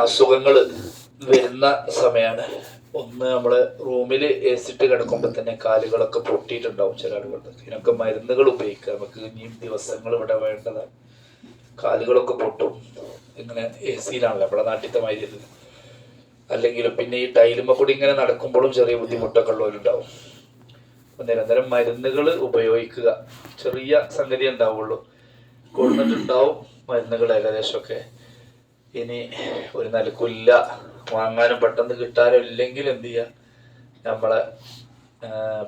അസുഖങ്ങൾ വരുന്ന സമയമാണ്. ഒന്ന്, നമ്മള് റൂമിൽ ഏസിട്ട് കിടക്കുമ്പോൾ തന്നെ കാലുകളൊക്കെ പൊട്ടിയിട്ടുണ്ടാവും ചില ആളുകളുടെ. ഇതിനൊക്കെ മരുന്നുകൾ ഉപയോഗിക്കുക. നമുക്ക് ഇനിയും ദിവസങ്ങൾ ഇവിടെ വേണ്ടതാണ്. കാലുകളൊക്കെ പൊട്ടും. ഇങ്ങനെ എ സിയിലാണല്ലോ നമ്മുടെ നാട്ടിലത്തെ മാതിരി. അല്ലെങ്കിൽ പിന്നെ ഈ ടൈലുമ്മ കൂടി ഇങ്ങനെ നടക്കുമ്പോഴും ചെറിയ ബുദ്ധിമുട്ടൊക്കെ ഉള്ളവരുണ്ടാവും. അപ്പം നിരന്തരം മരുന്നുകൾ ഉപയോഗിക്കുക. ചെറിയ സംഗതി ഉണ്ടാവുള്ളൂ, കൊടുത്തിട്ടുണ്ടാവും മരുന്നുകൾ ഏകദേശമൊക്കെ. ഇനി ഒരു നിലക്കില്ല, വാങ്ങാനും പെട്ടെന്ന് കിട്ടാനും ഇല്ലെങ്കിൽ എന്ത് ചെയ്യുക, നമ്മളെ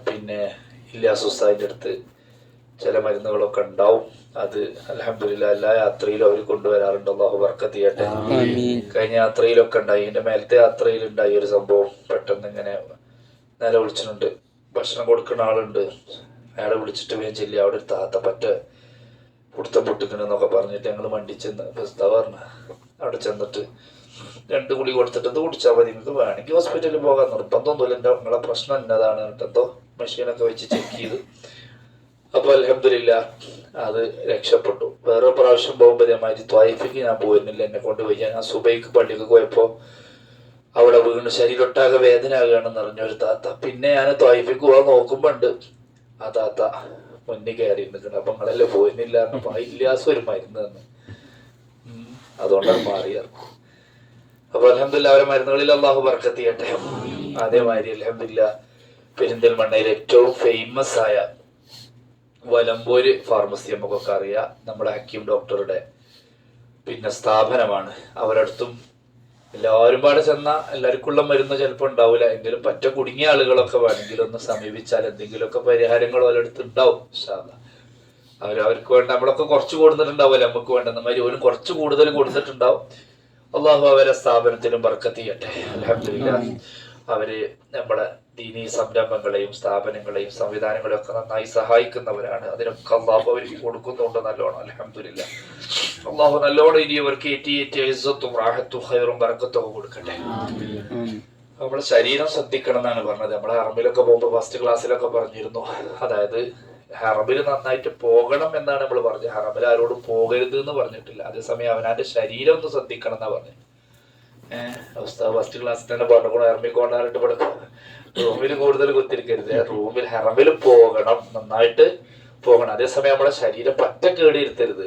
പിന്നെ ഇല്യാസുസ്താദിൻ്റെ അടുത്ത് ചില മരുന്നുകളൊക്കെ ഉണ്ടാവും. അത് അൽഹംദുലില്ലാ എല്ലാ യാത്രയിലും അവർ കൊണ്ടുവരാറുണ്ട്. അല്ലാഹു ബർക്കത്ത് ചെയ്യട്ടെ. കഴിഞ്ഞ യാത്രയിലൊക്കെ ഉണ്ടായി. എൻ്റെ മേലത്തെ യാത്രയിലുണ്ടായി ഒരു സംഭവം. പെട്ടെന്ന് ഇങ്ങനെ നില വിളിച്ചിട്ടുണ്ട്. ഭക്ഷണം കൊടുക്കുന്ന ആളുണ്ട്, അയാളെ വിളിച്ചിട്ട് വേഗം ചെല്ലി. അവിടെ ഒരു താത്ത പറ്റ കുടുത്തം പൊട്ടിക്കണെന്നൊക്കെ പറഞ്ഞിട്ട് ഞങ്ങൾ വണ്ടി ചെന്ന് ബസ്താ പറഞ്ഞ അവിടെ ചെന്നിട്ട് 2 ഗുളി കൊടുത്തിട്ട് ഇത് കുടിച്ചാൽ മതി, നിങ്ങൾക്ക് വേണമെങ്കിൽ ഹോസ്പിറ്റലിൽ പോകാൻ നിർബന്ധമൊന്നുമില്ല, നിങ്ങളെ പ്രശ്നം എന്നതാണ് കേട്ടോ. മെഷീനൊക്കെ വെച്ച് ചെക്ക് ചെയ്ത്. അപ്പോൾ അൽഹംദുലില്ലാ അത് രക്ഷപ്പെട്ടു. വേറെ പ്രാവശ്യം പോകുമ്പോൾ ഇതേമാതിരി ത്വായിഫിക്ക് ഞാൻ പോയിരുന്നില്ല, എന്നെ കൊണ്ട് പോയി. ഞാൻ സുബൈക്ക് പള്ളിക്ക് പോയപ്പോൾ അവിടെ വീണ് ശരീരൊട്ടാകെ വേദന ആകുകയാണെന്ന് അറിഞ്ഞൊരു താത്ത. പിന്നെ ഞാൻ ത്വായിഫിക്ക് പോകാൻ നോക്കുമ്പോൾ ഉണ്ട് ആ താത്ത മുന്നിൽ കയറി നിൽക്കണം. അപ്പം നിങ്ങളല്ലേ പോയിരുന്നില്ല പറഞ്ഞപ്പോൾ ഇല്ലാസം ഒരു മരുന്ന് തന്നു. അതുകൊണ്ടാണ് മാറിയത്. അപ്പോൾ അൽഹംദുലില്ലാ അവരെ മരുന്നുകളിൽ അല്ലാഹു ബർക്കത്ത് ചെയ്യട്ടെ. അതേമാതിരി അൽഹംദുലില്ലാ പെരിന്തൽമണ്ണയിൽ ഏറ്റവും ഫേമസ് ആയ വലമ്പൂര് ഫാർമസി നമുക്കൊക്കെ അറിയാം. നമ്മുടെ ഹക്കീം ഡോക്ടറുടെ പിന്നെ സ്ഥാപനമാണ്. അവരടുത്തും എല്ലാവരും പാടെ ചെന്നാൽ എല്ലാവർക്കുള്ള മരുന്ന് ചിലപ്പോൾ ഉണ്ടാവില്ല, എങ്കിലും പറ്റ കുടുങ്ങിയ ആളുകളൊക്കെ വേണമെങ്കിൽ ഒന്ന് സമീപിച്ചാൽ എന്തെങ്കിലുമൊക്കെ പരിഹാരങ്ങൾ അവരടുത്ത് ഉണ്ടാവും. അവർക്ക് വേണ്ട നമ്മളൊക്കെ കുറച്ച് കൊടുത്തിട്ടുണ്ടാവില്ല, നമുക്ക് വേണ്ടെന്ന മാതിരി ഒരു കുറച്ച് കൂടുതൽ കൊടുത്തിട്ടുണ്ടാവും. അള്ളാഹു അവരെ സ്ഥാപനത്തിലും ബർക്കത്ത് ചെയ്യട്ടെ. അൽഹംദുലില്ലാ അവര് നമ്മുടെ ദീനീ സംരംഭങ്ങളെയും സ്ഥാപനങ്ങളെയും സംവിധാനങ്ങളെയും ഒക്കെ നന്നായി സഹായിക്കുന്നവരാണ്. അതിനൊക്കെ അള്ളാഹു അവർക്ക് കൊടുക്കുന്നുണ്ട് നല്ലോണം. അൽഹംദുലില്ലാ അള്ളാഹു നല്ലോണം ഇനി അവർക്ക് ഏറ്റി ഇസ്സത്തും റാഹത്തും ഖൈറും ബർക്കത്തും ഒക്കെ കൊടുക്കട്ടെ. നമ്മളെ ശരീരം ശ്രദ്ധിക്കണം എന്നാണ് പറഞ്ഞത്. നമ്മളെ ഹറമിലൊക്കെ പോകുമ്പോൾ ഫസ്റ്റ് ക്ലാസ്സിലൊക്കെ പറഞ്ഞിരുന്നു, അതായത് ഹറമിൽ നന്നായിട്ട് പോകണം എന്നാണ് നമ്മൾ പറഞ്ഞത്. ഹറമിൽ ആരോടും പോകരുത് എന്ന് പറഞ്ഞിട്ടില്ല. അതേസമയം അവനാന്റെ ശരീരം ഒന്ന് ശ്രദ്ധിക്കണം എന്നാ പറഞ്ഞത്. ഫസ്റ്റ് ക്ലാസ്സിൽ തന്നെ പറഞ്ഞു ഹറമിൽ കൊണ്ടാറിട്ട് പഠിക്കും. റൂമിൽ കൂടുതൽ കുത്തിരിക്കരുത്, റൂമിൽ ഹറമിൽ പോകണം, നന്നായിട്ട് പോകണം. അതേസമയം നമ്മളെ ശരീരം പറ്റ കേടിയിരുത്തരുത്.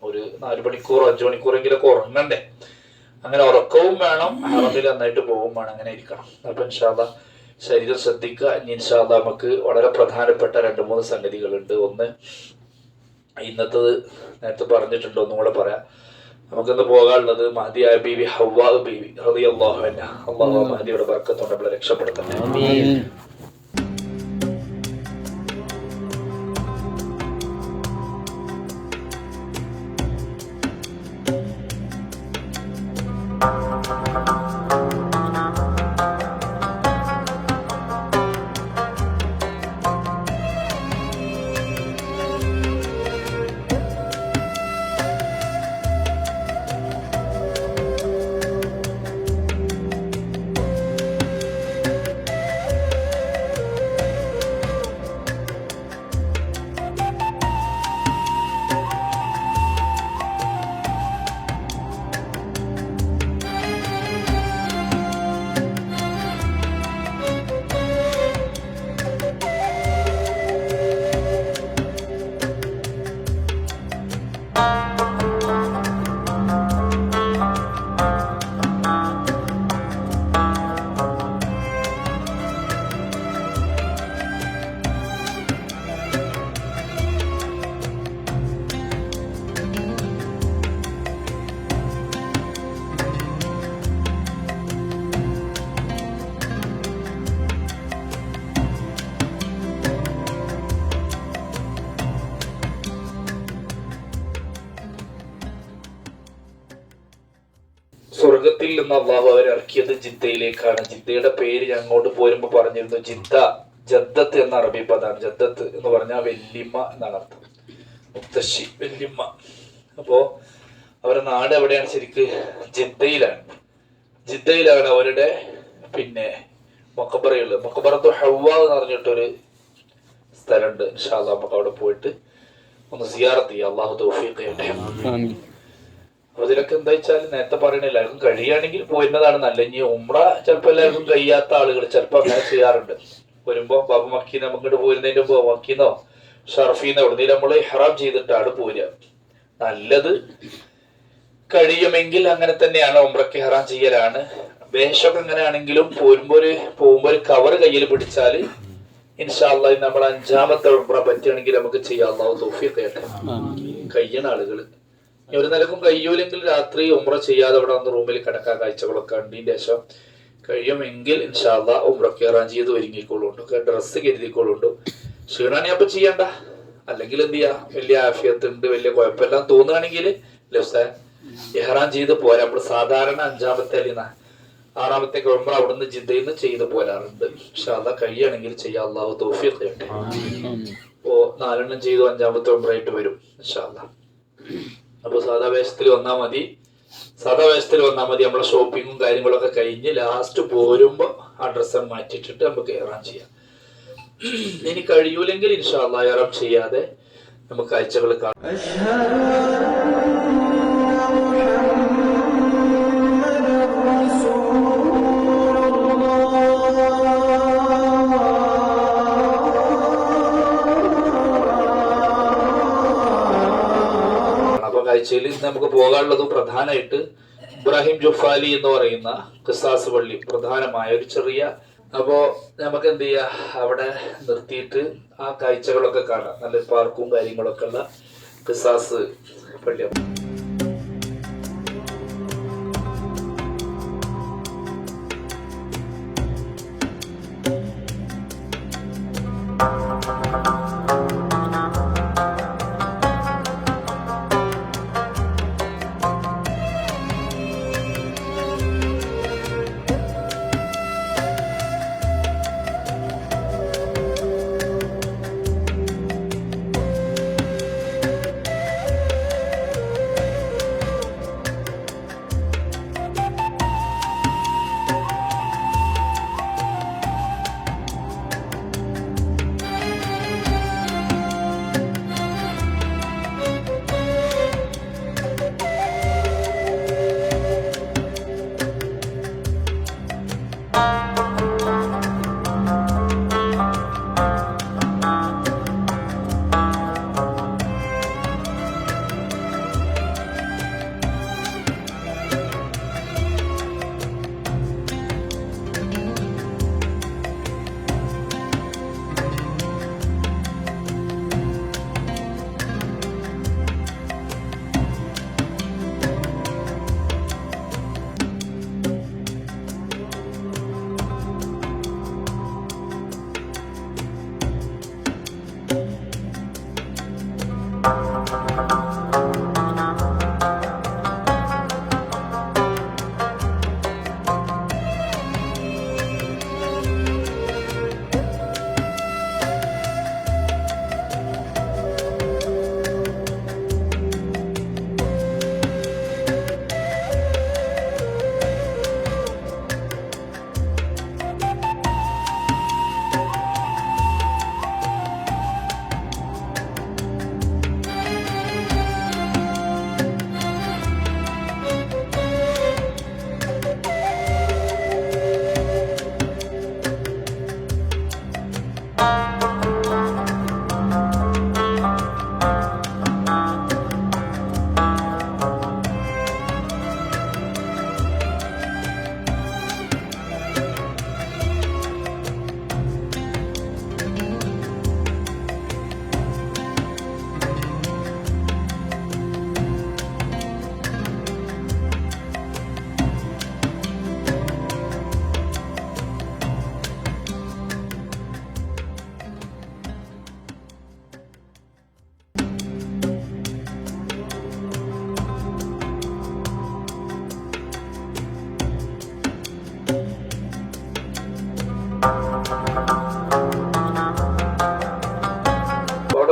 ഒരു 4 മണിക്കൂറോ 5 മണിക്കൂറെങ്കിലൊക്കെ ഉറങ്ങണ്ടേ. അങ്ങനെ ഉറക്കവും വേണം, ഹറമിൽ നന്നായിട്ട് പോകും വേണം. അങ്ങനെ ഇരിക്കണം. അപ്പൊ ഇൻഷാ അല്ലാഹ് ശരീരം ശ്രദ്ധിക്കുക. ഇൻഷാ അല്ലാഹ് നമുക്ക് വളരെ പ്രധാനപ്പെട്ട 2-3 സംഗതികളുണ്ട്. ഒന്ന്, ഇന്നത്തത് നേരത്തെ പറഞ്ഞിട്ടുണ്ട്, ഒന്നും കൂടെ പറയാം. നമുക്കിന്ന് പോകാനുള്ളത് മഹദിയായ ബീവി ഹവ്വാ ബീവി റളിയല്ലാഹു അൻഹ. അല്ലാഹു മഹദിയുടെ ബർക്കത്തോടെ നമ്മളെ രക്ഷപ്പെടുത്തട്ടെ. സ്വർഗത്തിൽ നിന്ന് അള്ളാഹു അവരിറക്കിയത് ജിദ്ദയിലേക്കാണ്. ജിദ്ദയുടെ പേര് ഞാൻ അങ്ങോട്ട് പോരുമ്പോ പറഞ്ഞിരുന്നു. ജദ്ദത്ത് എന്ന അറബി പദാണ്. ജദ്ദത്ത് എന്ന് പറഞ്ഞാൽ വെല്ലിമ്മ എന്നാണ് അർത്ഥം. മുത്തശ്ശി, വെല്ലിമ്മ. അപ്പോ അവരുടെ നാട് എവിടെയാണ്? ശരിക്ക് ജിദ്ദയിലാണ്. ജിദ്ദയിലാണ് അവരുടെ പിന്നെ മഖബറയുള്ളത്. മഖബറത്തു ഹവ്വ എന്ന് പറഞ്ഞിട്ടൊരു സ്ഥലമുണ്ട്. ഇൻഷാ അല്ലാഹ് നമുക്ക് അവിടെ പോയിട്ട് ഒന്ന് സിയാറത്ത് ചെയ്യാം. അള്ളാഹു തൗഫീഖ് ചെയ്യട്ടെ. ഇതിലൊക്കെ എന്താ വെച്ചാൽ നേരത്തെ പറയണ എല്ലാവർക്കും കഴിയുകയാണെങ്കിൽ പോരുന്നതാണ് നല്ല. ഇനി ഉംറ ചിലപ്പോൾ എല്ലാവർക്കും കഴിയാത്ത ആളുകൾ ചിലപ്പോൾ അങ്ങനെ ചെയ്യാറുണ്ട്. വരുമ്പോ ബാബു മക്കീന്ന് നമുക്കിട്ട് പോരുന്നതിന്റെ മുമ്പ് മക്കീന്നോ ഷർഫീന്നോ എവിടുന്നേലും നമ്മൾ ഇഹ്റാം ചെയ്തിട്ടാണ് പോരുക. നല്ലത് കഴിയുമെങ്കിൽ അങ്ങനെ തന്നെയാണ്, ഉംറയ്ക്ക് ഇഹ്റാം ചെയ്യലാണ്. വേഷമൊക്കെ എങ്ങനെയാണെങ്കിലും പോകുമ്പോ ഒരു കവർ കയ്യിൽ പിടിച്ചാല് ഇൻഷാ അല്ലാഹ് നമ്മൾ 5ാമത്തെ ഉംറ പറ്റുകയാണെങ്കിൽ നമുക്ക് ചെയ്യാം. അല്ലാഹു തൗഫീഖ് ചെയ്യട്ടെ. കഴിയണ ആളുകള് ഒരു നിലക്കും കഴിയൂലെങ്കിൽ രാത്രി ഉംറ ചെയ്യാതെ അവിടെ വന്ന് റൂമിൽ കിടക്കാൻ കാഴ്ചകളൊക്കെ കണ്ടതിന് ശേഷം കഴിയുമെങ്കിൽ ഇൻഷാ അല്ലാഹ് ഉംറയ്ക്ക് ഇഹ്റാം ചെയ്ത് ഒരുങ്ങിക്കോളുണ്ട്, ഡ്രസ്സ് കരുതിക്കോളുണ്ട്. ക്ഷീണാണി അപ്പൊ ചെയ്യണ്ട, അല്ലെങ്കിൽ എന്ത് ചെയ്യാ, വലിയ ആഫിയത്ത് ഉണ്ട്, വലിയ കുഴപ്പമെല്ലാം തോന്നുകയാണെങ്കിൽ ഇഹ്റാം ചെയ്ത് പോരാ. നമ്മൾ സാധാരണ 5ാമത്തെ അല്ലെങ്കിൽ 6ാമത്തെ ഉംറ അവിടുന്ന് ജിദ്ദയിൽ നിന്ന് ചെയ്ത് പോരാറുണ്ട്. ഇൻഷാ അല്ലാഹ് കഴിയുകയാണെങ്കിൽ ചെയ്യാം. അല്ലാഹു തൗഫീഖ് ചെയ്യട്ടെ. അപ്പോ 4 ചെയ്തു 5ാമത്തെ ഉംറയായിട്ട് വരും ഇൻഷാ അല്ലാഹ്. അപ്പൊ സാധാ വേഷത്തിൽ വന്നാൽ മതി. നമ്മളെ ഷോപ്പിങ്ങും കാര്യങ്ങളൊക്കെ കഴിഞ്ഞ് ലാസ്റ്റ് പോരുമ്പോ ആ ഡ്രസ്സ് മാറ്റിയിട്ടിട്ട് നമുക്ക് ഇഹ്റാം ചെയ്യാം. ഇനി കഴിയൂലെങ്കിൽ ഇൻഷാ അല്ലാഹ് ഇഹ്റാം ചെയ്യാതെ നമുക്ക് കാഴ്ചകൾ കാണാം. കാഴ്ചയിൽ നമുക്ക് പോകാനുള്ളത് പ്രധാനമായിട്ട് ഇബ്രാഹിം ജുഫാലി എന്ന് പറയുന്ന ഖിസാസ് പള്ളി, പ്രധാനമായ ഒരു ചെറിയ. അപ്പോ നമുക്ക് എന്ത് ചെയ്യാ, അവിടെ നിർത്തിയിട്ട് ആ കാഴ്ചകളൊക്കെ കാണാം. നല്ല പാർക്കും കാര്യങ്ങളൊക്കെ ഉള്ള ഖിസാസ് പള്ളി.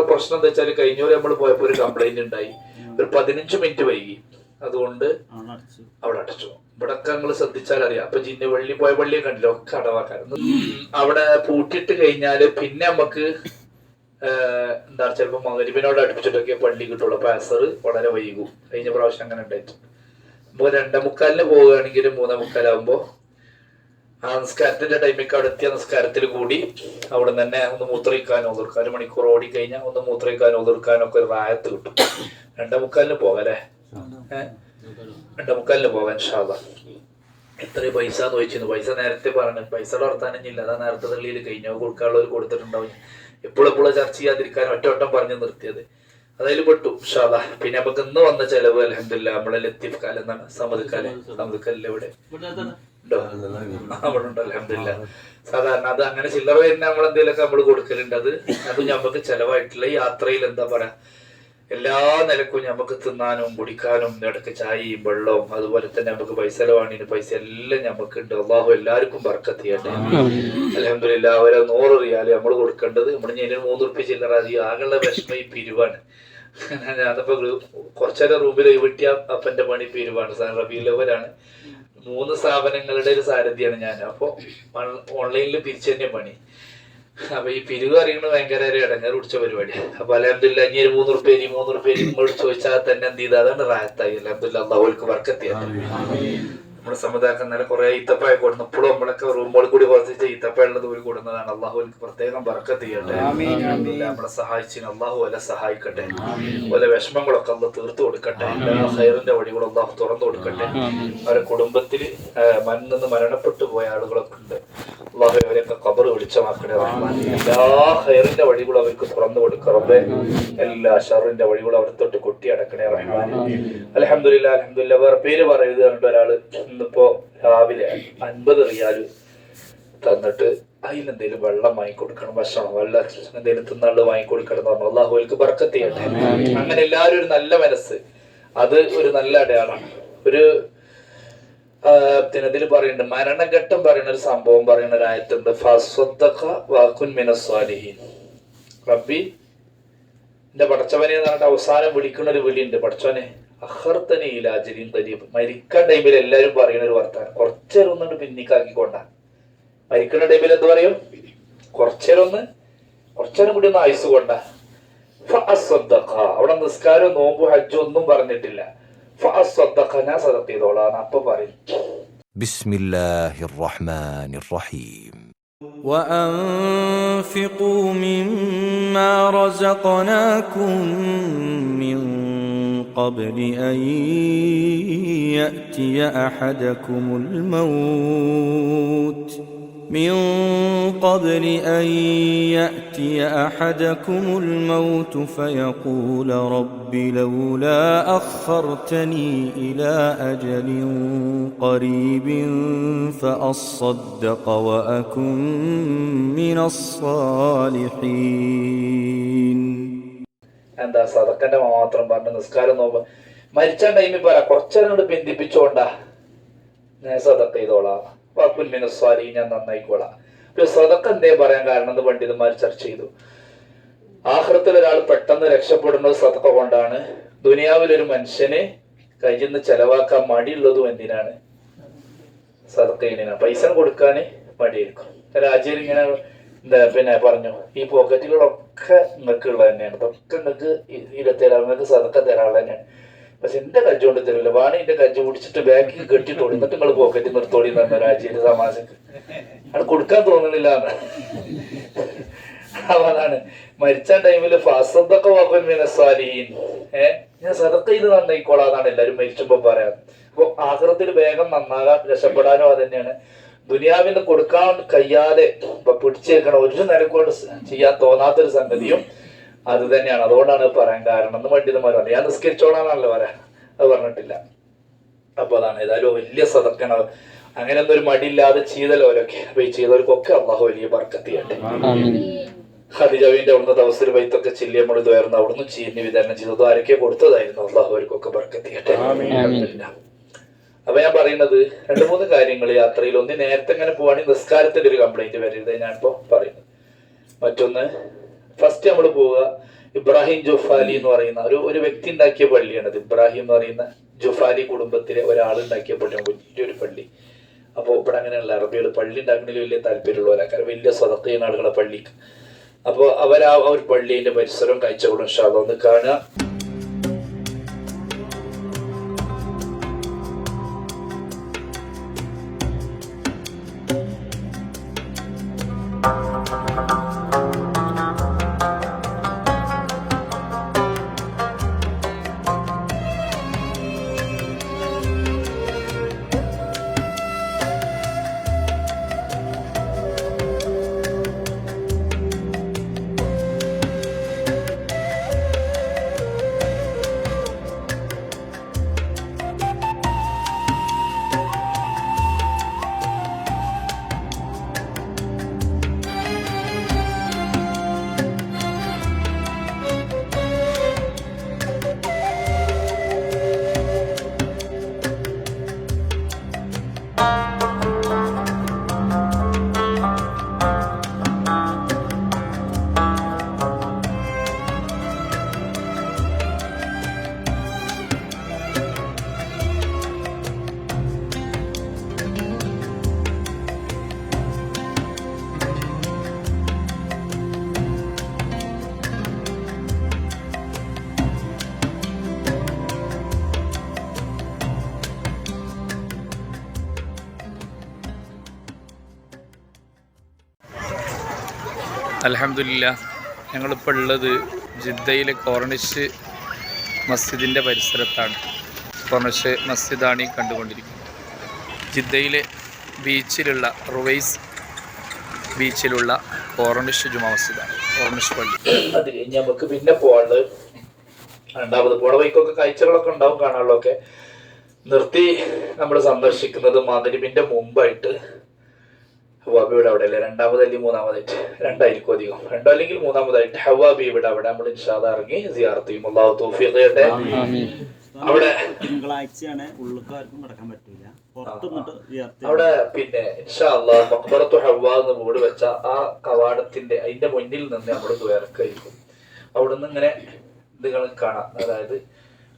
പ്രശ്നം എന്താ വെച്ചാൽ കഴിഞ്ഞവരെ നമ്മൾ പോയപ്പോ ഒരു കംപ്ലൈന്റ് ഉണ്ടായി, ഒരു 15 മിനിറ്റ് വൈകി, അതുകൊണ്ട് അവിടെ അടച്ചു. ഇവിടൊക്കെ നിങ്ങൾ ശ്രദ്ധിച്ചാൽ അറിയാം. അപ്പൊ ജിന്നുവള്ളി പോയ പള്ളിയെ കണ്ടില്ല, ഒക്കെ അടവാക്കാരുന്നു. അവിടെ പൂട്ടിട്ട് കഴിഞ്ഞാല് പിന്നെ നമുക്ക് എന്താ ചിലപ്പോ മഗ്‌രിബിനോട് അടുപ്പിച്ചിട്ടൊക്കെ പള്ളി കിട്ടുള്ളൂ. അപ്പൊ അസർ വളരെ വൈകും. കഴിഞ്ഞ പ്രാവശ്യം അങ്ങനെ ഉണ്ടായിട്ട് നമുക്ക് 2:45 പോവുകയാണെങ്കിൽ 3:45 ആ നിസ്കാരത്തിന്റെ ടൈമിലേക്ക് അവിടെ എത്തിയ നിസ്കാരത്തിൽ കൂടി അവിടെ തന്നെ ഒന്ന് മൂത്രയിക്കാനോ ഒതുർക്കാനോ 1 മണിക്കൂർ ഓടിക്കഴിഞ്ഞാൽ ഒന്ന് മൂത്രയിക്കാനോ ഒതുർക്കാനോ ഒക്കെ ഒരു റായത്ത് കിട്ടും. 2:45 പോകാം അല്ലേ? 2:45 പോകാം ഇൻഷാ അല്ലാഹ്. എത്ര പൈസ എന്ന് ചോദിച്ചിരുന്നു. പൈസ നേരത്തെ പറഞ്ഞു, പൈസയുടെ വർത്താനില്ല, അതാ നേരത്തെ തള്ളിയിൽ കഴിഞ്ഞോ കൊടുക്കാനുള്ളവർ കൊടുത്തിട്ടുണ്ടാവും. എപ്പോഴും ചർച്ച ചെയ്യാതിരിക്കാൻ ഒറ്റവട്ടം പറഞ്ഞു നിർത്തിയത് അതായത് പെട്ടു ഇൻഷാ അല്ലാഹ്. പിന്നെ നമുക്ക് ഇന്ന് വന്ന ചെലവ് അൽഹംദുലില്ലാഹ് നമ്മളെ ലത്തീഫ് കാലം എന്നാണ് സമതുക്കാലിൽ ഇവിടെ അവിടെ ഉണ്ട് അൽഹംദുലില്ലാഹ്. സാധാരണ അത് അങ്ങനെ ചില്ലറ വരുന്ന നമ്മളെന്തെങ്കിലുമൊക്കെ നമ്മൾ കൊടുക്കലുണ്ട്. അത് നമുക്ക് ചെലവായിട്ടുള്ള ഈ യാത്രയിൽ എന്താ പറയാ എല്ലാ നിലക്കും നമുക്ക് തിന്നാനും കുടിക്കാനും ഇടയ്ക്ക് ചായയും വെള്ളവും അതുപോലെ തന്നെ നമുക്ക് പൈസ ചെലവാണിന് പൈസ എല്ലാം നമുക്ക് ഉണ്ട്. അള്ളാഹു എല്ലാവർക്കും ബർക്കത്ത് ചെയ്യട്ടെ അൽഹംദുലില്ലാഹ്. അവരെ 100 റിയാൽ നമ്മൾ കൊടുക്കേണ്ടത് നമ്മൾ ഞാൻ 3 റുപ്യ ചില്ലറ ആകെയുള്ള വിഷമം ഈ പിരിവാണ്. ഞാനിപ്പോ കുറച്ചേരം റൂമിൽ വിട്ടിയ അപ്പന്റെ പണി പിരിവാണ്. റബീഉൽ-അവ്വലാണ്. 3 സ്ഥാപനങ്ങളുടെ ഒരു സാരഥിയാണ് ഞാൻ. അപ്പൊ ഓൺലൈനിൽ പിരിച്ചു തന്നെ പണി. അപ്പൊ ഈ പിരിവ് അറിയുന്നത് ഭയങ്കര ഇടങ്ങേറ് പിടിച്ച പരിപാടിയാണ്. അപ്പൊ അൽഹംദുലില്ലാഹ് ഇനി 3 റുപ്യ 3 റുപ്യ നമ്മൾ ചോദിച്ചാൽ തന്നെ എന്ത് ചെയ്താൽ അതാണ് റാഹത്തായി. അൽഹംദുലില്ലാഹ് അല്ലാഹുവിലേക്ക് ബർക്കത്ത് ചെയ്യട്ടെ. നമ്മുടെ സമുദായത്തിൽ നല്ല കുറെ ഈത്തപ്പായ കൊടുന്നു. ഇപ്പോഴും നമ്മളൊക്കെ റൂമുകളിൽ കൂടി കുറച്ച് ഈത്തപ്പായ ഉള്ളത് ഒരു കൊടുക്കുന്നതാണ്. അള്ളാഹുവിലേക്ക് പ്രത്യേകം ബർക്കത്ത് ചെയ്യട്ടെ. നമ്മളെ സഹായിച്ചിന് അള്ളാഹു വല്ല സഹായിക്കട്ടെ. വല്ല വിഷമങ്ങളൊക്കെ അന്ന് തീർത്തു കൊടുക്കട്ടെ. എല്ലാ ഹൈറിന്റെ വഴികളും അള്ളാഹു തുറന്നു കൊടുക്കട്ടെ. അവരുടെ കുടുംബത്തിൽ നിന്ന് മരണപ്പെട്ടു പോയ ആളുകളൊക്കെ ഉണ്ട്. അള്ളാഹു അവരെയൊക്കെ ഖബർ വെളിച്ചമാക്കണേ. എല്ലാ ഹൈറിന്റെ വഴികളും അവർക്ക് തുറന്നു കൊടുക്കറേ. എല്ലാ ഷറിന്റെ വഴികളും അവരെ തൊട്ട് കൊട്ടി അടക്കണേ റഹ്മാൻ. അൽഹംദുലില്ലാഹ് അൽഹംദുലില്ലാഹ്. വേറെ പേര് പറയുന്നത് കണ്ടിട്ട് ഒരാള് ഇന്നിപ്പോ രാവിലെ 50 റിയാല് തന്നിട്ട് അതിലെന്തേലും വെള്ളം വാങ്ങിക്കൊടുക്കണം, ഭക്ഷണം വെള്ളം എന്തെങ്കിലും തിന്നാള് വാങ്ങിക്കൊടുക്കണം എന്ന് പറഞ്ഞു. അള്ളാഹുവിലേക്ക് ബർക്കത്ത് ചെയ്യട്ടെ. അങ്ങനെ എല്ലാവരും ഒരു നല്ല മനസ്സ്, അത് ഒരു നല്ല അടയാളാണ്. ഒരു ഇതിൽ പറയുന്നുണ്ട്, മരണഘട്ടം പറയുന്ന ഒരു സംഭവം പറയുന്ന ഒരു ആയത്തുണ്ട്. ഫസ്വദ്ദഖ വകുൻ മിനസ് സ്വാലിഹീൻ. റബ്ബി എന്റെ പടച്ചവനെ എന്ന് പറഞ്ഞിട്ട് അവസാനം വിളിക്കുന്ന ഒരു വിളിയുണ്ട്. പടച്ചവനെ അഖർതനി ഇലാ അജലിൻ ഖരീബ്. മരിക്കാൻ ടൈമിൽ എല്ലാവരും പറയുന്ന ഒരു വർത്താനം, കുറച്ചേരം ഒന്നുകൊണ്ട് പിന്നിക്കാക്കിക്കൊണ്ട. മരിക്കുന്ന ടൈമിൽ എന്ത് പറയും? കുറച്ചേരം കൂടി ഒന്ന് ആയുസ് കൊണ്ട. ഫഅസ്വദ്ദഖ. അവിടെ നിസ്കാരം നോമ്പ് ഹജ്ജ് ഒന്നും പറഞ്ഞിട്ടില്ല. ഫഅസ്വദ്ദഖ, ഞാൻ സദഖ ചെയ്തോളാം അപ്പൊ പറയും. ബിസ്മില്ലാഹിർ റഹ്മാനിർ റഹീം. وأنفقوا مما رزقناكم من قبل أن يأتي أحدكم الموت فيقول رب لولا أخرتني إلى أجل قريب فأصدق وأكن من الصالحين. എന്താ സദക്കന്റെ മാത്രം പറഞ്ഞ നിസ്കാരം നോമ്പ് മരിച്ച ടൈമിൽ പറ കുറച്ചേരം കൊണ്ട് ബന്ധിപ്പിച്ചോണ്ടാ ഞാൻ സദക്ക ചെയ്തോളാം. ഞാൻ നന്നായിക്കോളാം. സദക്ക എന്തേ പറയാൻ കാരണം എന്ന് പണ്ഡിതന്മാർ ചർച്ച ചെയ്തു. ആഖിറത്തിൽ ഒരാൾ പെട്ടെന്ന് രക്ഷപ്പെടുന്നത് സദക്ക കൊണ്ടാണ്. ദുനിയാവിൽ ഒരു മനുഷ്യന് കയ്യിൽ നിന്ന് ചെലവാക്കാൻ മടിയുള്ളതും എന്തിനാണ്? സദക്ക ചെയ്യുന്നതിനാണ്. പൈസ കൊടുക്കാന് മടിയായിരിക്കും. രാജ്യം ഇങ്ങനെ പിന്നെ പറഞ്ഞു, ഈ പോക്കറ്റുകളൊക്കെ നിങ്ങൾക്ക് ഉള്ളത് തന്നെയാണ്, ഇതൊക്കെ നിങ്ങൾക്ക് 27 നിങ്ങൾക്ക് സദക്ക തരാനുള്ള തന്നെയാണ്. പക്ഷെ എന്റെ കജ്ജ് കൊണ്ട് തരില്ല, വാണി എന്റെ കജ്ജ് പിടിച്ചിട്ട് ബാക്കിൽ കെട്ടിത്തോടി എന്നിട്ട് നിങ്ങൾ പോക്കറ്റിൽ നിർത്തോടി എന്ന് പറഞ്ഞ രാജ്യത്തിന്റെ തമാശക്ക് അത് കൊടുക്കാൻ തോന്നുന്നില്ല എന്ന്. അപ്പൊ അതാണ് മരിച്ച ടൈമില് ഫസദഖ വകുൻ മിനസ് സ്വാലിഹീൻ. ഞാൻ സദക്ക ചെയ്ത് നന്നായിക്കോളാന്നാണ് എല്ലാരും മരിച്ചുമ്പോ പറയാം. അപ്പൊ ആഖിറത്തിൽ വേഗം നന്നാകാൻ രക്ഷപ്പെടാനോ അത് തന്നെയാണ്. ദുനിയാവിന് കൊടുക്കാൻ കഴിയാതെ പിടിച്ചേക്കണ ഒരു നിലക്കൊണ്ട് ചെയ്യാൻ തോന്നാത്തൊരു സംഗതിയും അത് തന്നെയാണ്. അതുകൊണ്ടാണ് പറയാൻ കാരണം എന്ന് പണ്ഡിതന്മാർ പറഞ്ഞു. ഞാൻ നിസ്കരിച്ചോളാന്നല്ലോ പറയാ, അത് പറഞ്ഞിട്ടില്ല. അപ്പൊ അതാണ് ഏതായാലും വലിയ സദക്കാണ്. അങ്ങനെ ഒന്നും ഒരു മടിയില്ലാതെ ചെയ്തലോരൊക്കെ. അപ്പൊ ഈ ചെയ്തവർക്കൊക്കെ അള്ളാഹു വലിയ ബർക്കത്ത് ചെയ്യട്ടെ. ഖദീജയുടെ അവിടുന്ന് തവസ്സുൽ ബൈത്തൊക്കെ ചെല്ലി നമ്മൾ ഇതായിരുന്നു, അവിടുന്ന് ചീനി വിതരണം ചെയ്തത് ആരൊക്കെ കൊടുത്തതായിരുന്നു. അള്ളാഹു അവർക്കൊക്കെ ബർക്കത്ത് ചെയ്യട്ടെ. അപ്പൊ ഞാൻ പറയുന്നത് 2-3 കാര്യങ്ങൾ യാത്രയിൽ. ഒന്ന്, നേരത്തെ ഇങ്ങനെ പോവാണെങ്കിൽ നിസ്കാരത്തിന്റെ ഒരു കംപ്ലൈന്റ് വരരുത്, ഞാനിപ്പോ പറയുന്നത്. മറ്റൊന്ന്, ഫസ്റ്റ് നമ്മൾ പോവുക ഇബ്രാഹിം ജുഫാലി എന്ന് പറയുന്ന ഒരു വ്യക്തി ഉണ്ടാക്കിയ പള്ളിയാണത്. ഇബ്രാഹിം എന്ന് പറയുന്ന ജുഫാലി കുടുംബത്തിലെ ഒരാൾ ഉണ്ടാക്കിയ പള്ളിയാണ്, വലിയൊരു പള്ളി. അപ്പോൾ ഇവിടെ അങ്ങനെയുള്ള അറബികൾ പള്ളി ഉണ്ടാക്കുന്നതിൽ വലിയ താല്പര്യമുള്ളവരാ, കാരണം വലിയ സ്വതക്ക ചെയ്യുന്ന ആളുകളെ പള്ളിക്ക്. അപ്പോൾ അവർ ആ ഒരു പള്ളിന്റെ പരിസരവും കാഴ്ചകളും ഇൻഷാ അല്ലാഹ് ഒന്ന് കാണുക. അൽഹംദുലില്ലാ, ഞങ്ങളിപ്പോൾ ഉള്ളത് ജിദ്ദയിലെ കോർണിഷ് മസ്ജിദിൻ്റെ പരിസരത്താണ്. കോർണിഷ് മസ്ജിദാണ് ഈ കണ്ടുകൊണ്ടിരിക്കുന്നത്. ജിദ്ദയിലെ ബീച്ചിലുള്ള റുവൈസ് ബീച്ചിലുള്ള കോർണിഷ് ജുമാ മസ്ജിദാണ്, കോർണിഷ് പള്ളി. അത് കഴിഞ്ഞ് നമുക്ക് പിന്നെ പോകാനുള്ളത് രണ്ടാമത് പോണ വഴിക്കൊക്കെ കാഴ്ചകളൊക്കെ ഉണ്ടാവും, കാണാനുള്ളതൊക്കെ. നിർത്തി നമ്മൾ സന്ദർശിക്കുന്നത് മഗ്‌രിബിന്റെ മുമ്പായിട്ട് ഹവ്വാ ബീവിയുടെ അവിടെ അല്ലേ, രണ്ടാമതല്ലെങ്കിൽ മൂന്നാമതായിട്ട്, രണ്ടായിരിക്കും അധികം, രണ്ടോ അല്ലെങ്കിൽ മൂന്നാമതായിട്ട് ഹവ്വാ ബീവിയുടെ അവിടെ നമ്മൾ ഇൻഷാ അല്ലാഹ് ഇറങ്ങി സിയാറത്ത് ചെയ്യും. അല്ലാഹു തൗഫീഖ് ചെയ്യട്ടെ. അവിടെ തിങ്കളാഴ്ചയാണ്, ഉള്ളിക്കാർക്കും കിടക്കാൻ പറ്റില്ല, അവിടെ പിന്നെ ഇൻഷാ അല്ലാഹ് മഖ്ബറത്തു ഹവ്വാ എന്ന് ബോർഡ് വെച്ച ആ കവാടത്തിന്റെ അതിന്റെ മുന്നിൽ നിന്ന് നമ്മൾ ഇറക്കായിരിക്കും. അവിടുന്ന് ഇങ്ങനെ നിങ്ങൾ കാണാം, അതായത്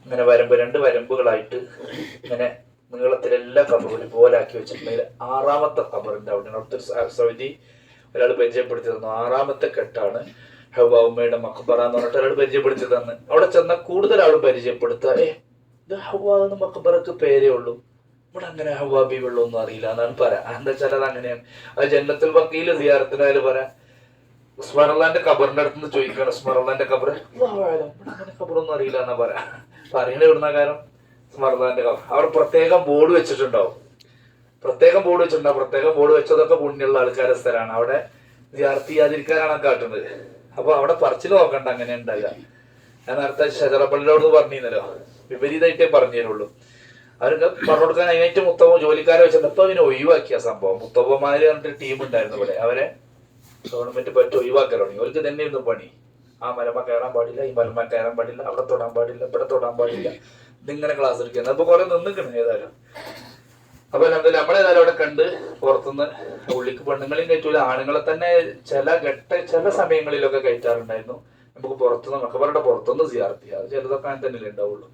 ഇങ്ങനെ രണ്ട് വരമ്പുകളായിട്ട് ഇങ്ങനെ നീളത്തിലെല്ലാ കബറും ഒരുപോലെ ആക്കി വെച്ചിട്ടുണ്ടെങ്കിൽ 6ാമത്തെ കബറിന്റെ അവിടെ അവിടുത്തെ സൗദി ഒരാൾ പരിചയപ്പെടുത്തി തന്നു. 6ാമത്തെ കെട്ടാണ് ഹവ്വാ ഉമ്മയുടെ മഖ്ബറ എന്ന് പറഞ്ഞിട്ട് ഒരാൾ പരിചയപ്പെടുത്തി തന്നു. അവിടെ ചെന്നാൽ കൂടുതൽ ആൾ പരിചയപ്പെടുത്തുക, ഇത് ഹവ്വാ എന്ന് മഖ്ബറക്ക് പേരേ ഉള്ളൂ, ഇവിടെ അങ്ങനെ ഹവ്വാ ബീവി വെള്ളമൊന്നും അറിയില്ല എന്നാണ് പറയാം. എന്താ വെച്ചാൽ അത് അങ്ങനെയാണ്. അത് ജന്നത്തുൽ ബഖീല് സിയാറത്തിനായാലും പറയാം, ഉസ്മാനുള്ളാന്റെ ഖബറിന്റെ അടുത്ത് നിന്ന് ചോദിക്കണം, ഉസ്മാനുള്ളാന്റെ ഖബർ ഇവിടെ അങ്ങനെ ഖബറൊന്നും അറിയില്ല എന്നാ പറയാ. പറയുന്നത് ഇവിടുന്ന കാര്യം ഉസ്മാനുള്ളാന്റെ ഖബർ അവിടെ പ്രത്യേകം ബോർഡ് വെച്ചിട്ടുണ്ടാവും, പ്രത്യേകം ബോർഡ് വെച്ചതൊക്കെ പുണ്യമുള്ള ആൾക്കാരുടെ സ്ഥലമാണ്. അവിടെ സിയാറത്ത് ചെയ്യാതിരിക്കാനാണ് കാട്ടുന്നത്. അപ്പൊ അവിടെ പറിച്ചിൽ നോക്കണ്ട, അങ്ങനെ ഉണ്ടാകുക. ഞാൻ നേരത്തെ ഷജറപ്പള്ളിയോട് പറഞ്ഞിരുന്നല്ലോ, വിപരീതമായിട്ടേ പറഞ്ഞു തരുള്ളൂ. അവർക്ക് പറഞ്ഞു കൊടുക്കാൻ അതിനായിട്ട് മുത്തവ ജോലിക്കാരെ വെച്ചിട്ട് ഇപ്പൊ അതിനെ ഒഴിവാക്കിയ സംഭവം. മുത്തവമാര് പറഞ്ഞിട്ട് ടീം ഉണ്ടായിരുന്നു ഇവിടെ, അവരെ ഗവൺമെന്റ് പറ്റി ഒഴിവാക്കാൻ തുടങ്ങി. അവർക്ക് തന്നെ ഇരുന്നു പണി. ആ മലമ കയറാൻ പാടില്ല, ഈ മലമ കയറാൻ പാടില്ല, അവിടെ തൊടാൻ പാടില്ല, ഇവിടെ തൊടാൻ പാടില്ല, ഇതിങ്ങനെ ക്ലാസ് എടുക്കുന്നത്. അപ്പൊ കുറെ നിന്നിക്കണം ഏതായാലും. അപ്പൊ നമ്മളേതായാലും അവിടെ കണ്ട് പുറത്തുനിന്ന് ഉള്ളിക്ക് പെണ്ണുങ്ങളെയും കയറ്റൂല, ആണുങ്ങളെ തന്നെ ചില സമയങ്ങളിലൊക്കെ കയറ്റാറുണ്ടായിരുന്നു. നമുക്ക് പുറത്തുനിന്ന് മഖബറയുടെ പുറത്തുനിന്ന് സിയാറത്ത് ചെയ്യാം. അത് ചിലതൊക്കെ അങ്ങനെ തന്നെയല്ലേ ഉണ്ടാവുള്ളൂ.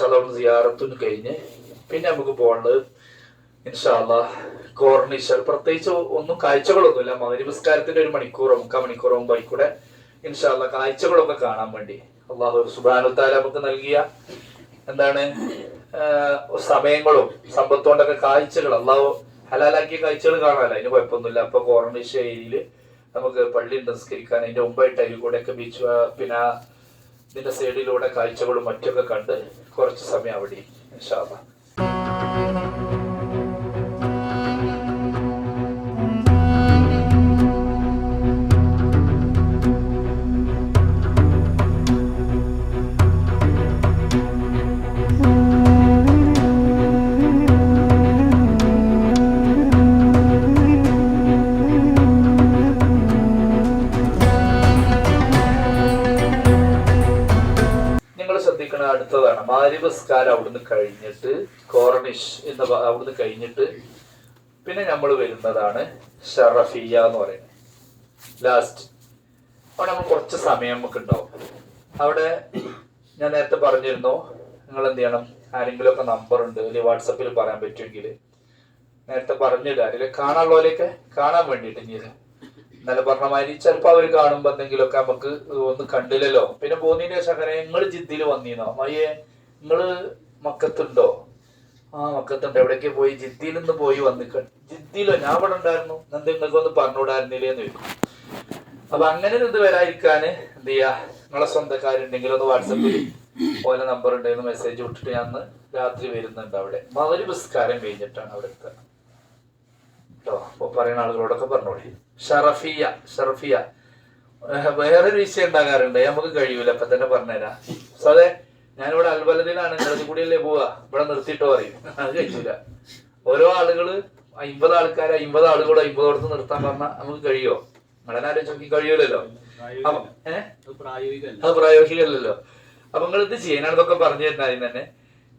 ഇൻഷാല്ലാ അവിടെ സിയാറത്തും കഴിഞ്ഞ് പിന്നെ നമുക്ക് പോകേണ്ടത് ഇൻഷാല്ലാ കോർണിഷർ. പ്രത്യേകിച്ച് ഒന്നും കാഴ്ചകളൊന്നുമില്ല. മഗ്‌രിബ് നിസ്കാരത്തിന്റെ 1 മണിക്കൂറോ 3/4 മണിക്കൂറോ മുമ്പ് ആയിക്കൂടെ ഇൻഷാല്ലാ കാഴ്ചകളൊക്കെ കാണാൻ വേണ്ടി അള്ളാഹു സുബ്ഹാനഹു വ തആല നമുക്ക് നൽകിയ എന്താണ് സമയങ്ങളും സമ്പത്തുകൊണ്ടൊക്കെ കാഴ്ചകൾ അള്ളാഹു ഹലാലാക്കിയ കാഴ്ചകൾ കാണാനല്ല, അതിന് കുഴപ്പമൊന്നുമില്ല. അപ്പൊ കോർണിഷ ഏരിയയില് നമുക്ക് പള്ളി നിസ്കരിക്കാൻ അതിന്റെ മുമ്പായിട്ട് അതിൽ കൂടെ ഒക്കെ ബീച്ച് പിന്നെ ഇതിന്റെ സൈഡിലൂടെ കാഴ്ചകളും മറ്റൊക്കെ കണ്ട് കുറച്ച് സമയം അവിടെ ഇൻഷാല്ലാ. ശ്രദ്ധിക്കണ അടുത്തതാണ് മഗ്‌രിബ് നിസ്കാരം അവിടുന്ന് കഴിഞ്ഞിട്ട് കോർണിഷ് എന്ന അവിടുന്ന് കഴിഞ്ഞിട്ട് പിന്നെ നമ്മൾ വരുന്നതാണ് ഷറഫിയ എന്ന് പറയുന്നത് ലാസ്റ്റ്. അവിടെ നമ്മൾ കുറച്ച് സമയം നമുക്ക് ഉണ്ടാവും. അവിടെ ഞാൻ നേരത്തെ പറഞ്ഞിരുന്നു, നിങ്ങൾ എന്ത് ചെയ്യണം, ആരെങ്കിലും ഒക്കെ നമ്പർ ഉണ്ട് അല്ലെങ്കിൽ വാട്സപ്പിൽ പറയാൻ പറ്റുമെങ്കിൽ നേരത്തെ പറഞ്ഞില്ല അതിൽ കാണാനുള്ളവരെയൊക്കെ കാണാൻ വേണ്ടിയിട്ട് ഇനി ഇന്നലെ പറഞ്ഞ മാതിരി ചിലപ്പോൾ അവർ കാണുമ്പോൾ എന്തെങ്കിലുമൊക്കെ നമുക്ക് ഒന്ന് കണ്ടില്ലല്ലോ. പിന്നെ പോകുന്നതിന് ശേഷം അങ്ങനെ നിങ്ങൾ ജിദ്ദിയിൽ വന്നീന്നോ മയ്യേ നിങ്ങള് മക്കത്തുണ്ടോ? ആ മക്കത്തുണ്ട്. എവിടേക്ക് പോയി? ജിദ്ദിയിൽ നിന്ന് പോയി വന്നിക്ക. ജിദ്ദിയിലോ? ഞാൻ ഇവിടെ ഉണ്ടായിരുന്നു. എന്താ നിങ്ങൾക്ക് ഒന്ന് പറഞ്ഞുകൂടായിരുന്നില്ലേന്ന് ചോദിക്കും. അപ്പൊ അങ്ങനെ ഇത് വരാതിരിക്കാന് എന്ത് ചെയ്യാ, നിങ്ങളെ സ്വന്തക്കാരുണ്ടെങ്കിൽ ഒന്ന് വാട്സപ്പിൽ പോലെ നമ്പർ ഉണ്ടെന്ന് മെസ്സേജ് വിട്ടിട്ട് ഞാൻ രാത്രി വരുന്നുണ്ട്. അവിടെ മഗ്‌രിബ് നിസ്കാരം കഴിഞ്ഞിട്ടാണ് അവിടെ എത്തുക കേട്ടോ. അപ്പൊ പറയുന്ന ആളുകളോടൊക്കെ പറഞ്ഞോളി. ഷറഫിയ വേറൊരു വിഷയം ഉണ്ടാകാറുണ്ട്, നമുക്ക് കഴിയൂല അപ്പൊ തന്നെ പറഞ്ഞുതരാം. സോ അതെ, ഞാനിവിടെ അൽബലദിലാണ്, നിങ്ങളത് കൂടിയല്ലേ പോവാ, ഇവിടെ നിർത്തിയിട്ടോ പറയും. അത് കഴിയൂല. ഓരോ ആളുകള് 50 ആൾക്കാർ 50 ആളുകളോ 50 അടുത്ത് നിർത്താൻ പറഞ്ഞാൽ നമുക്ക് കഴിയോ? നിങ്ങളെ ആലോചിച്ച് കഴിയൂലല്ലോ. അത് പ്രായോഗികമല്ലല്ലോ. അപ്പൊ നിങ്ങൾ ഇത് ചെയ്യാനാണെന്നൊക്കെ പറഞ്ഞു തരുന്ന ആദ്യം തന്നെ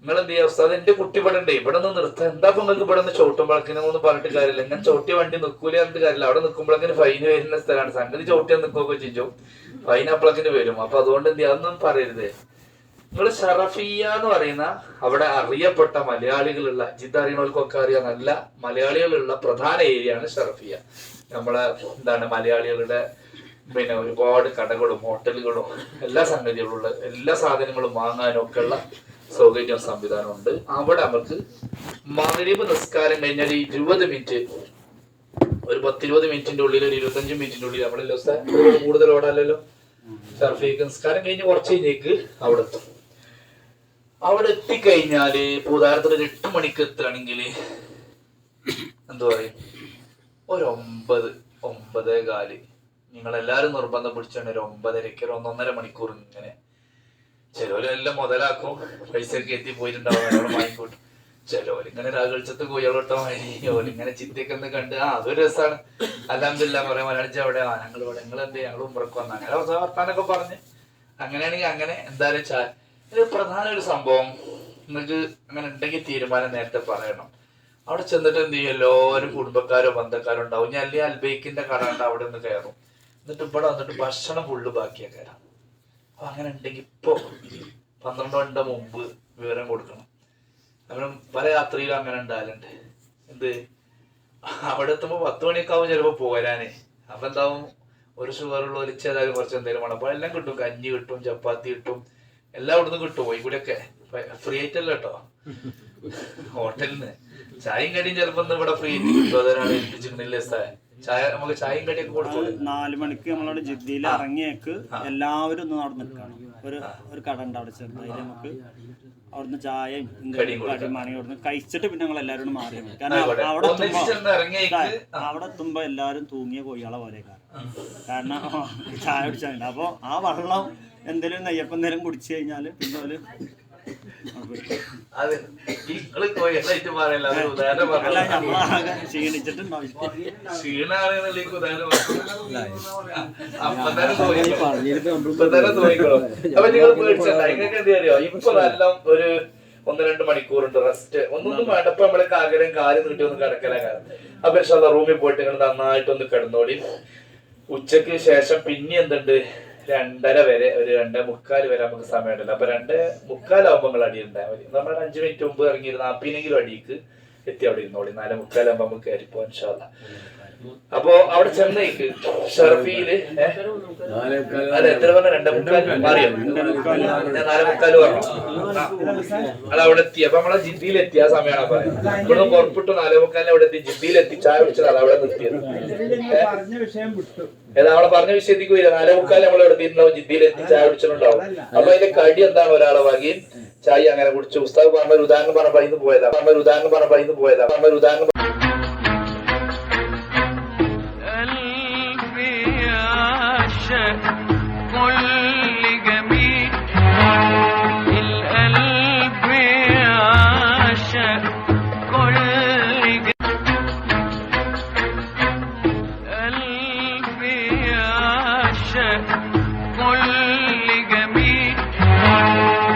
നിങ്ങൾ എന്ത് ചെയ്യുക, ഉസ്താദ് എന്റെ കുട്ടി ഇവിടെ ഉണ്ട്, ഇവിടെ നിന്ന് നിർത്താൻ എന്താ നിങ്ങൾക്ക് ഇവിടെ നിന്ന് ചവിട്ടുമ്പോഴേക്കിനൊന്നും പറഞ്ഞിട്ട് കാര്യമില്ല. ഇങ്ങനെ ചവിട്ടിയ വണ്ടി നിൽക്കൂല പറഞ്ഞിട്ട് കാര്യമില്ല. അവിടെ നിൽക്കുമ്പോഴേക്കിന് ഫൈന് വരുന്ന സ്ഥലമാണ്. സംഗതി ചവിട്ടിയാൽ നിൽക്കുകയൊക്കെ ചെയ്യും, ഫൈൻ അപ്പോഴേക്കിന് വരും. അപ്പൊ അതുകൊണ്ട് എന്ത് ചെയ്യാം, അതൊന്നും പറയരുത്. നിങ്ങൾ ഷറഫിയ എന്ന് പറയുന്ന അവിടെ അറിയപ്പെട്ട മലയാളികളുള്ള, ജിദ്ദ അറിയുന്നവർക്കൊക്കെ അറിയാം, നല്ല മലയാളികളുള്ള പ്രധാന ഏരിയയാണ് ഷറഫിയ. നമ്മളെ എന്താണ് മലയാളികളുടെ പിന്നെ ഒരുപാട് കടകളും ഹോട്ടലുകളും എല്ലാ സംഗതികളുള്ള എല്ലാ സാധനങ്ങളും വാങ്ങാനും ഒക്കെ ഉള്ള സൗകര്യം സംവിധാനം ഉണ്ട്. അവിടെ നമുക്ക് മഗ്‌രിബ് നിസ്കാരം കഴിഞ്ഞാൽ 20 മിനിറ്റ്, ഒരു 10-20 മിനിറ്റിന്റെ ഉള്ളിൽ, ഒരു 25 മിനിറ്റിന്റെ ഉള്ളിൽ നമ്മളല്ലോ കൂടുതൽ ഓടാലല്ലോ. ഷർഫിക്ക് നിസ്കാരം കഴിഞ്ഞ് കുറച്ച് കഴിഞ്ഞേക്ക് അവിടെ എത്തും. അവിടെ എത്തിക്കഴിഞ്ഞാല് ഉദാഹരണത്തിന് ഒരു 8 മണിക്ക് എത്തുകയാണെങ്കിൽ എന്താ പറയും, ഒരു 9-9:15 നിങ്ങളെല്ലാരും നിർബന്ധം പിടിച്ചാണ് ഒരു 9:30 1-1.5 മണിക്കൂർ ഇങ്ങനെ. ചിലവരെല്ലാം മുതലാക്കും, പൈസയൊക്കെ എത്തി പോയിട്ടുണ്ടാവും, അവിടെ വാങ്ങിക്കൂട്ടും. ചിലവരിങ്ങനെ രാഘളിച്ചത്ത് കുയളോട്ടമായി ഓലിങ്ങനെ ചിന്തയൊക്കെ കണ്ട് അതൊരു രസമാണ്. അൽഹംദുലില്ലാ പറയാൻ മലയാളിച്ച അവിടെ ഞങ്ങൾ ഇവിടെ നിങ്ങൾ എന്ത് ഞങ്ങൾ ഉംറക്ക് വന്ന അങ്ങനെ വർത്താനൊക്കെ പറഞ്ഞ് അങ്ങനെയാണെങ്കിൽ അങ്ങനെ എന്തായാലും ഇത് പ്രധാന ഒരു സംഭവം നിങ്ങൾക്ക് അങ്ങനെ ഉണ്ടെങ്കിൽ തീരുമാനം നേരത്തെ പറയണം. അവിടെ ചെന്നിട്ട് എന്ത് ചെയ്യും, എല്ലാവരും കുടുംബക്കാരോ ബന്ധക്കാരോ ഉണ്ടാവും. ഞാൻ അല്ലെങ്കിൽ അൽബൈക്കിന്റെ കട ഉണ്ട്, അവിടെ നിന്ന് കയറും. എന്നിട്ട് ഇവിടെ വന്നിട്ട് ഭക്ഷണം ഫുള്ള് ബാക്കിയാ കയറാം. അപ്പൊ അങ്ങനെ ഉണ്ടെങ്കിൽ ഇപ്പൊ 12 മുമ്പ് വിവരം കൊടുക്കണം. കാരണം പല യാത്രയിലും അങ്ങനെ ഉണ്ടാകലുണ്ട്. എന്ത് അവിടെ എത്തുമ്പോ 10 മണിയൊക്കെ ആവും ചിലപ്പോ പോരാന്. അപ്പൊ എന്താവും, ഒരു ഷുഗറുള്ള ഒലിച്ചേതായാലും കുറച്ച് എന്തെങ്കിലും വേണം. അപ്പൊ എല്ലാം കിട്ടും, കഞ്ഞി കിട്ടും, ചപ്പാത്തി കിട്ടും, എല്ലാം ഇവിടുന്ന് കിട്ടും. പോയി കൂടെയൊക്കെ ഫ്രീ ആയിട്ടല്ല കേട്ടോ, ഹോട്ടലിന് ചായയും കടിയും ചിലപ്പോ ഇവിടെ ഫ്രീ ആയിട്ട് കിട്ടും. അതൊരാൾ ഏൽപ്പിച്ചിട്ടുണ്ടെങ്കിൽ ചായ നമുക്ക് ചായയും കടിയൊക്കെ കൊടുത്തു. 4 മണിക്ക് നമ്മളവിടെ ജിദ്ദയിൽ ഇറങ്ങിയേക്ക് എല്ലാവരും ഒന്ന് നടന്നിട്ടാണ് ഒരു കട ഉണ്ട് അവിടെ ചെറുതായി. നമുക്ക് അവിടുന്ന് ചായയും കടിമാണി അവിടുന്ന് കഴിച്ചിട്ട് പിന്നെ ഞങ്ങൾ എല്ലാവരും മാറി. കാരണം അവിടെ എത്തുമ്പോ എല്ലാരും തൂങ്ങിയ കോഴികളെ പോലെ കാരണം ചായ കുടിച്ചാലുണ്ട്. അപ്പൊ ആ വെള്ളം എന്തെങ്കിലും നെയ്യപ്പം നേരം കുടിച്ചു കഴിഞ്ഞാല് പിന്നെ ഒരു ക്ഷീണിച്ചിട്ടുണ്ടാവും. അപ്പൊ നിങ്ങൾ പേടിച്ചണ്ട, നിങ്ങൾക്ക് എന്ത് അറിയോ, ഇപ്പൊ നല്ല ഒരു 1-2 മണിക്കൂറുണ്ട് റെസ്റ്റ്. ഒന്നും വേണ്ട. ഇപ്പൊ നമ്മളെ കാകരം കാല് നീട്ടി ഒന്ന് കിടക്കല കാരണം. അപ്പൊ റൂമിൽ പോയിട്ട് നിങ്ങൾ നന്നായിട്ടൊന്ന് കിടന്നോളി. ഉച്ചക്ക് ശേഷം പിന്നെ എന്തുണ്ട്, 2:30 വരെ, ഒരു 2:45 വരെ നമുക്ക് സമയമുണ്ടല്ലോ. അപ്പൊ 2:45 നിങ്ങൾ അടി ഉണ്ടായാൽ മതി. നമ്മൾ 5 മിനിറ്റ് മുമ്പ് ഇറങ്ങി 40 അടിക്ക് എത്തി അവിടെ ഇരുന്നോളി. 4:45 നമുക്ക് കയറി പോകാൻ ഇൻഷാ അല്ലാഹ്. അപ്പൊ അവിടെ ചെന്നൈക്ക് ഷർഫിയില് അല്ല എത്ര പറഞ്ഞ 2:45 മാറിയോ? 4:45 പറഞ്ഞു. അത് അവിടെ എത്തി. അപ്പൊ നമ്മളെ ജിദ്ദിയിൽ എത്തി. ആ സമയമാണ് പറയുന്നത്. ഇവിടുന്ന് പുറപ്പെട്ടു 4:45 അവിടെ എത്തി. ജിദ്ദിയിൽ എത്തി. ചായ കുടിച്ചത് അവിടെ നിർത്തിയത്. ഏതാ നമ്മളെ പറഞ്ഞ വിഷയത്തേക്ക് വരിക. 4:45 നമ്മൾ ഇവിടെ എത്തിയിട്ടുണ്ടാവും. ജിദ്ദിയിൽ എത്തി ചായ കുടിച്ചിട്ടുണ്ടാവും. അപ്പൊ അതിന്റെ കടി എന്താണ്? ഒരാളെ വകയും ചായ അങ്ങനെ കുടിച്ചു. ഉസ്താദ് പറഞ്ഞ ഒരു ഉദാഹരണം പറഞ്ഞ പൈന്ന് പോയതാ.